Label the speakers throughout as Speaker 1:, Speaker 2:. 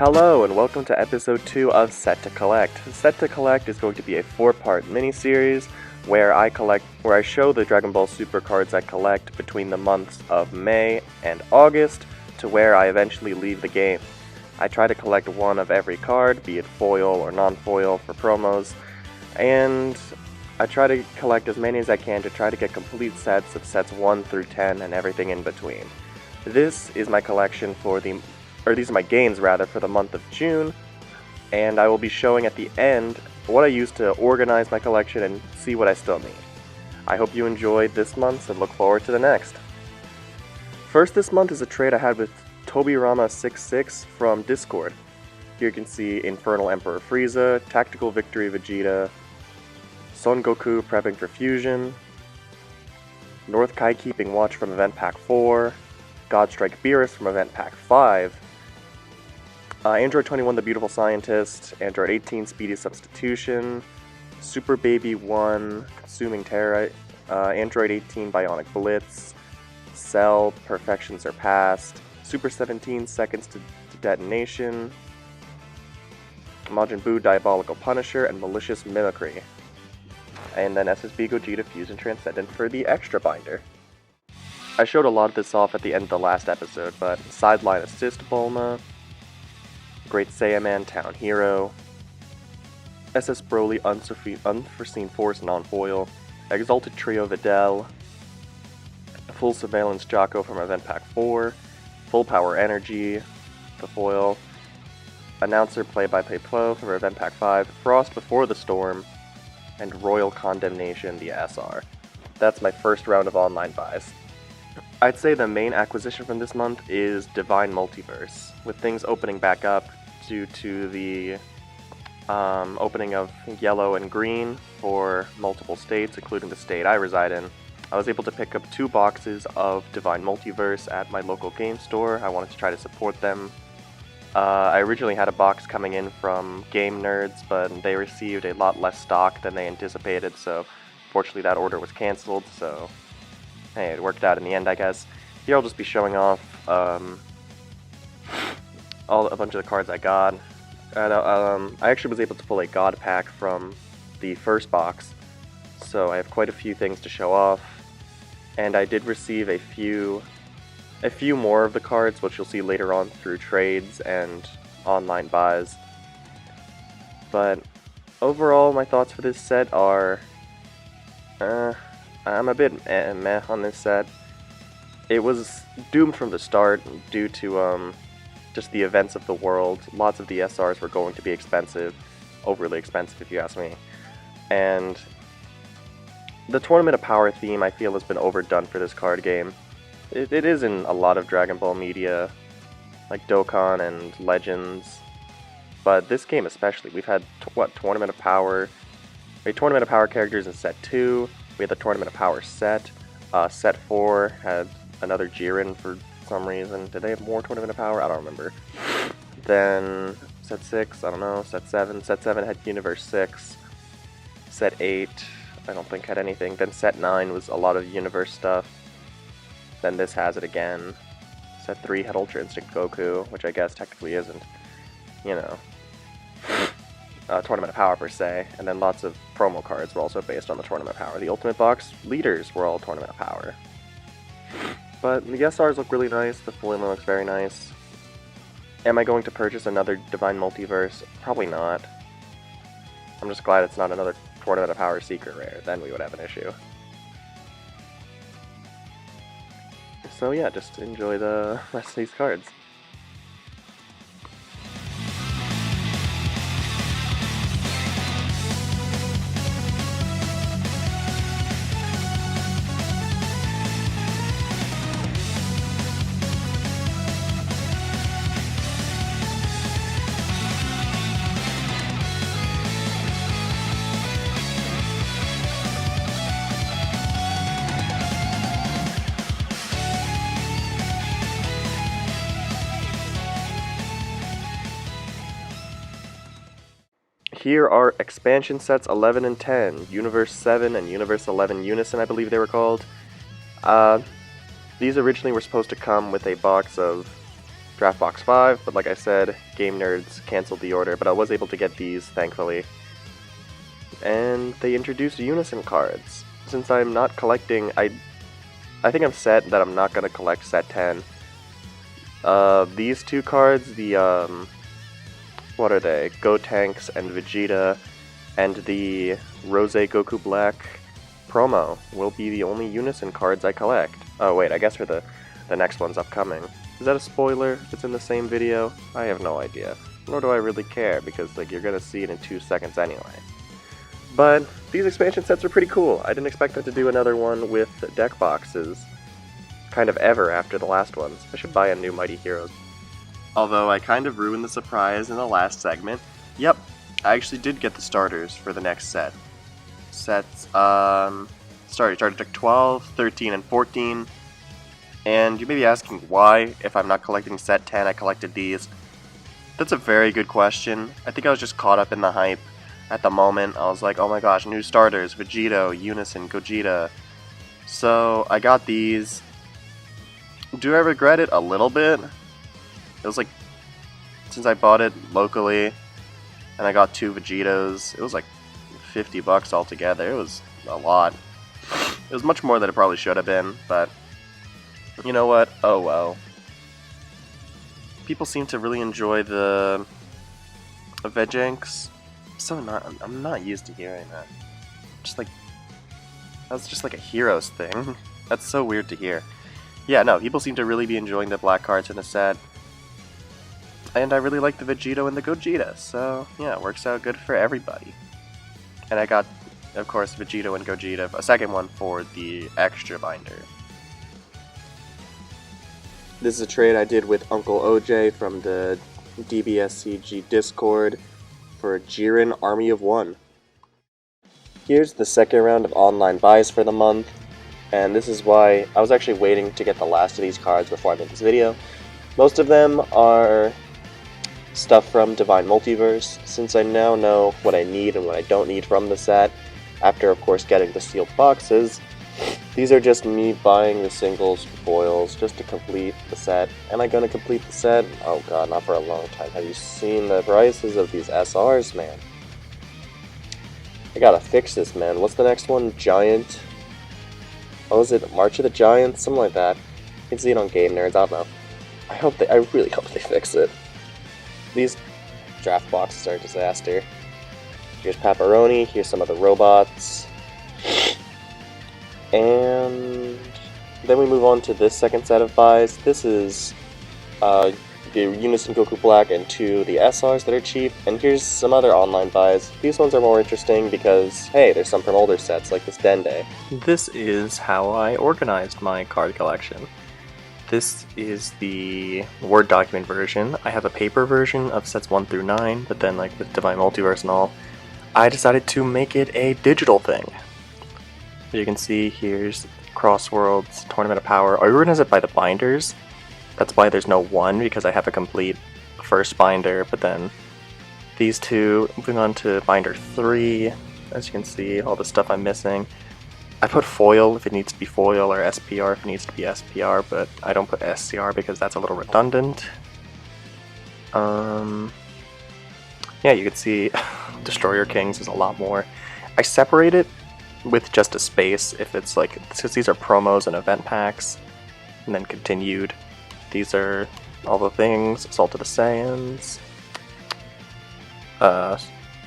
Speaker 1: Hello and welcome to episode 2 of Set to Collect. Set to Collect is going to be a 4-part mini-series where I show the Dragon Ball Super cards I collect between the months of May and August to where I eventually leave the game. I try to collect one of every card, be it foil or non-foil for promos, and I try to collect as many as I can to try to get complete sets of sets 1 through 10 and everything in between. This is my collection these are my gains rather, for the month of June, and I will be showing at the end what I used to organize my collection and see what I still need. I hope you enjoyed this month's and look forward to the next. First this month is a trade I had with Tobirama66 from Discord. Here you can see Infernal Emperor Frieza, Tactical Victory Vegeta, Son Goku prepping for fusion, North Kai keeping watch from Event Pack 4, Godstrike Beerus from Event Pack 5, Android 21 the Beautiful Scientist, Android 18 Speedy Substitution, Super Baby 1 Consuming Terrorite, Android 18 Bionic Blitz, Cell Perfection Surpassed, Super 17 Seconds to Detonation, Majin Buu Diabolical Punisher, and Malicious Mimicry. And then SSB Gogeta Fusion Transcendent for the extra binder. I showed a lot of this off at the end of the last episode, but Sideline Assist Bulma, Great Saiyaman Town Hero, SS Broly Unforeseen Force Non-Foil, Exalted Trio Videl, Full Surveillance Jocko from Event Pack 4, Full Power Energy, the foil, Announcer Play-by-Play Pro from Event Pack 5, Frost Before the Storm, and Royal Condemnation, the SR. That's my first round of online buys. I'd say the main acquisition from this month is Divine Multiverse, with things opening back up due to the opening of yellow and green for multiple states, including the state I reside in. I was able to pick up 2 boxes of Divine Multiverse at my local game store. I wanted to try to support them. I originally had a box coming in from Game Nerds, but they received a lot less stock than they anticipated, so fortunately that order was cancelled, so hey, it worked out in the end, I guess. Here I'll just be showing off a bunch of the cards I got. And, I actually was able to pull a God pack from the first box, so I have quite a few things to show off. And I did receive a few more of the cards, which you'll see later on through trades and online buys. But overall, my thoughts for this set are, I'm a bit meh on this set. It was doomed from the start due to just the events of the world. Lots of the SRs were going to be expensive, overly expensive if you ask me. And the Tournament of Power theme, I feel, has been overdone for this card game. It is in a lot of Dragon Ball media, like Dokkan and Legends, but this game especially. We've had, Tournament of Power? We had Tournament of Power characters in Set 2, we had the Tournament of Power set. Set 4 had another Jiren for some reason. Did they have more Tournament of Power? I don't remember. Then Set 6, I don't know. Set 7. Set 7 had Universe 6. Set 8, I don't think had anything. Then Set 9 was a lot of Universe stuff. Then this has it again. Set 3 had Ultra Instinct Goku, which I guess technically isn't, you know, Tournament of Power per se. And then lots of promo cards were also based on the Tournament of Power. The Ultimate Box leaders were all Tournament of Power. But the SRs look really nice, the foil looks very nice. Am I going to purchase another Divine Multiverse? Probably not. I'm just glad it's not another Tournament of Power Secret Rare, then we would have an issue. So yeah, just enjoy the rest of these cards. Here are expansion sets 11 and 10, Universe 7 and Universe 11 Unison, I believe they were called. These originally were supposed to come with a box of Draft Box 5, but like I said, Game Nerds canceled the order, but I was able to get these, thankfully. And they introduced Unison cards. Since I'm not collecting, I think I'm set that I'm not going to collect set 10. These two cards, the, what are they? Gotenks and Vegeta, and the Rose Goku Black promo will be the only Unison cards I collect. Oh wait, I guess for the next one's upcoming. Is that a spoiler if it's in the same video? I have no idea. Nor do I really care, because like you're gonna see it in 2 seconds anyway. But these expansion sets are pretty cool. I didn't expect them to do another one with deck boxes kind of ever after the last ones. I should buy a new Mighty Heroes. Although I kind of ruined the surprise in the last segment. Yep, I actually did get the starters for the next set. Sets, started deck 12, 13, and 14. And you may be asking why, if I'm not collecting set 10, I collected these. That's a very good question. I think I was just caught up in the hype at the moment. I was like, oh my gosh, new starters, Vegito, Unison, Gogeta. So I got these. Do I regret it? A little bit. It was like, since I bought it locally, and I got 2 Vegetos, it was like $50 altogether. It was a lot. It was much more than it probably should have been, but you know what? Oh well. People seem to really enjoy the Vejanks. I'm not used to hearing that. Just like, that's just like a Heroes thing. That's so weird to hear. Yeah, no, people seem to really be enjoying the black cards in the set. And I really like the Vegito and the Gogeta, so yeah, it works out good for everybody. And I got, of course, Vegito and Gogeta, a second one for the extra binder. This is a trade I did with Uncle OJ from the DBSCG Discord for Jiren Army of One. Here's the second round of online buys for the month, and this is why I was actually waiting to get the last of these cards before I made this video. Most of them are stuff from Divine Multiverse, since I now know what I need and what I don't need from the set, after of course getting the sealed boxes. These are just me buying the singles foils just to complete the set. Am I going to complete the set? Oh god, not for a long time. Have you seen the prices of these SRs, man? I gotta fix this, man. What's the next one? Giant? What was it? March of the Giants? Something like that. You can see it on Game Nerds, I don't know. I really hope they fix it. These draft boxes are a disaster. Here's Pepperoni, here's some of the robots. And then we move on to this second set of buys. This is the Unison Goku Black and 2 the SRs that are cheap. And here's some other online buys. These ones are more interesting because, hey, there's some from older sets like this Dende. This is how I organized my card collection. This is the Word document version. I have a paper version of sets 1 through 9, but then like with Divine Multiverse and all, I decided to make it a digital thing. As you can see, here's Crossworlds, Tournament of Power. I organize it by the binders. That's why there's no 1, because I have a complete first binder, but then these two. Moving on to binder 3, as you can see, all the stuff I'm missing. I put foil if it needs to be foil, or SPR if it needs to be SPR, but I don't put SCR because that's a little redundant. Yeah, you can see Destroyer Kings is a lot more. I separate it with just a space if it's like, since these are promos and event packs, and then continued. These are all the things, Assault of the Saiyans,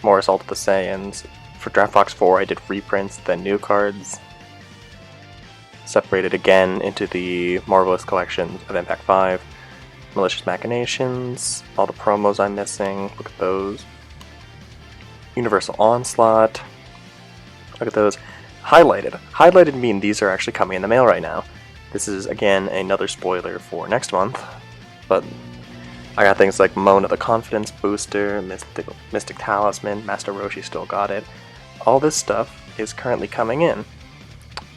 Speaker 1: more Assault of the Saiyans. For Draft Box 4 I did reprints, then new cards. Separated again into the Marvelous Collection, Event Pack 5, Malicious Machinations, all the promos I'm missing, look at those. Universal Onslaught, look at those. Highlighted. Highlighted mean these are actually coming in the mail right now. This is, again, another spoiler for next month, but I got things like Mona the Confidence Booster, Mystic Talisman, Master Roshi still got it. All this stuff is currently coming in,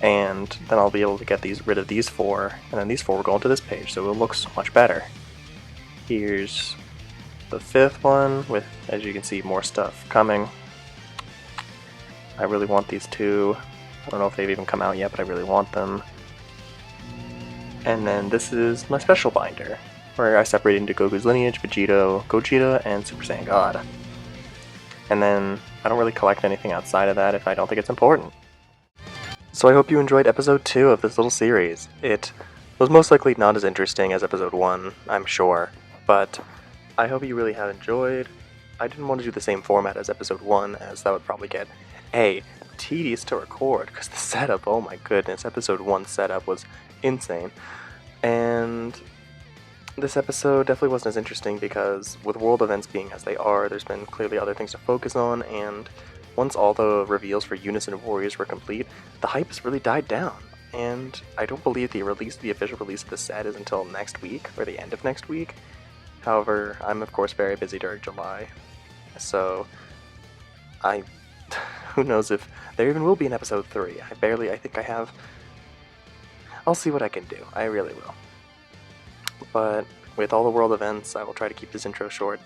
Speaker 1: and then I'll be able to get rid of these 4, and then these 4 will go into this page, so it looks much better. Here's the 5th one, with, as you can see, more stuff coming. I really want these 2. I don't know if they've even come out yet, but I really want them. And then this is my special binder. where I separated into Goku's lineage, Vegeta, Gogeta, and Super Saiyan God. And then I don't really collect anything outside of that if I don't think it's important. So I hope you enjoyed episode 2 of this little series. It was most likely not as interesting as episode 1, I'm sure, but I hope you really have enjoyed. I didn't want to do the same format as episode 1, as that would probably get, tedious to record, because the setup, oh my goodness, episode 1 setup was insane. And this episode definitely wasn't as interesting because with world events being as they are, there's been clearly other things to focus on, and once all the reveals for Unison and Warriors were complete, the hype has really died down. And I don't believe the official release of the set is until next week, or the end of next week. However, I'm of course very busy during July, so who knows if there even will be an episode 3. I think I have. I'll see what I can do, I really will. But with all the world events, I will try to keep this intro short.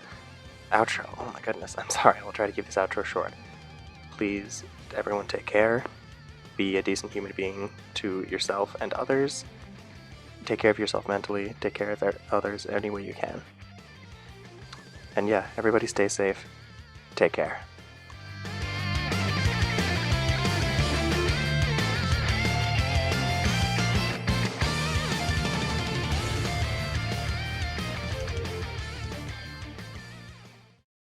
Speaker 1: Outro, oh my goodness, I'm sorry, I will try to keep this outro short. Please, everyone take care. Be a decent human being to yourself and others. Take care of yourself mentally. Take care of others any way you can. And yeah, everybody stay safe. Take care.